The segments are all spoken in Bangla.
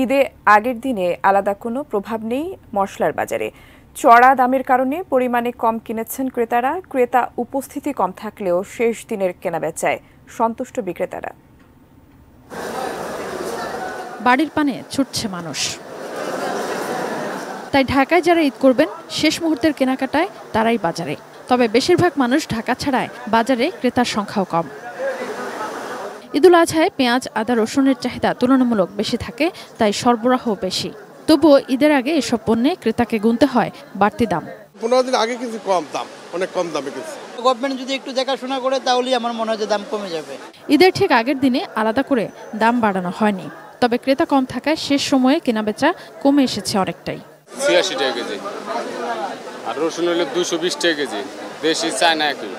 ঈদে আগের দিনে আলাদা কোনো প্রভাব নেই মশলার বাজারে। চড়া দামের কারণে পরিমাণে কম কিনেছেন ক্রেতারা। ক্রেতা উপস্থিতি কম থাকলেও শেষ দিনের কেনাবেচায় সন্তুষ্ট বিক্রেতারা। বাড়ির পানে ছুটছে মানুষ, তাই ঢাকায় যারা ঈদ করবেন শেষ মুহূর্তের কেনাকাটায় তারাই বাজারে। তবে বেশিরভাগ মানুষ ঢাকা ছাড়ায় বাজারে ক্রেতার সংখ্যাও কম। ঈদুল আজহায় পেঁয়াজ, আদা, রসুনের চাহিদা তুলনামূলক বেশি থাকে, তাই সরবরাহ বেশি। তবুও ঈদের আগে এসব পণ্যে ক্রেতাকে গুনতে হয় বাড়তি দাম। 15 দিন আগে কিছু কম দাম, অনেক কম দামে কিছু। গভর্নমেন্ট যদি একটু দেখাশোনা করে তাহলেই আমার মনে হয় যে দাম কমে যাবে। ঈদের ঠিক আগের দিনে আলাদা করে দাম বাড়ানো হয়নি, তবে ক্রেতা কম থাকায় শেষ সময়ে কেনাবেচা কমে এসেছে অনেকটাই। 86 টাকা কেজি, আর রসুন হইলো 220 টাকা কেজি, দেশি চায়না একই।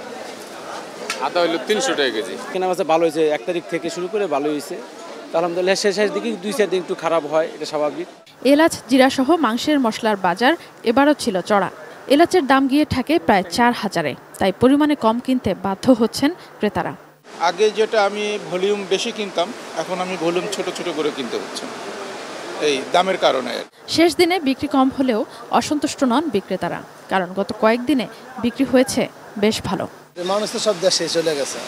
আদা হইলো 300 টাকা কেজি। কেনাবেচা ভালো হয়েছে, 1 তারিখ থেকে শুরু করে ভালো হয়েছে। আলহামদুলিল্লাহ শেষ দিকে 2-4 দিন একটু খারাপ হয়, এটা স্বাভাবিক। এলাচ, জিরা সহ মাংসের মশলার বাজার এবারও ছিল চড়া। এলাচের দাম গিয়ে থাকে প্রায় 4000-এ, তাই পরিমাণে কম কিনতে বাধ্য হচ্ছেন ক্রেতারা। আগে যেটা আমি ভলিউম বেশি কিনতাম, এখন আমি ভলিউম ছোট ছোট করে কিনতে হচ্ছে এই দামের কারণে। শেষ দিনে বিক্রি কম হলেও অসন্তুষ্ট নন বিক্রেতারা, কারণ গত কয়েকদিনে বিক্রি হয়েছে বেশ ভালো। মানুষ তো সব দেশে চলে গেছে,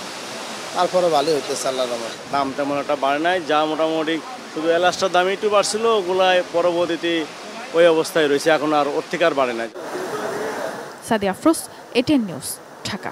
তারপরে ভালো হইতেছে আল্লাহর রহমতে। দাম তেমন একটা বাড়ে নাই, যা মোটামুটি শুধু এলাচটার দাম একটু বাড়ছিল, ওগুলাই পরবর্তীতে ওই অবস্থায় রয়েছে, এখন আর ওর থেকে আর বাড়ে নাই। Sadia Afroz, ATN news, Dhaka.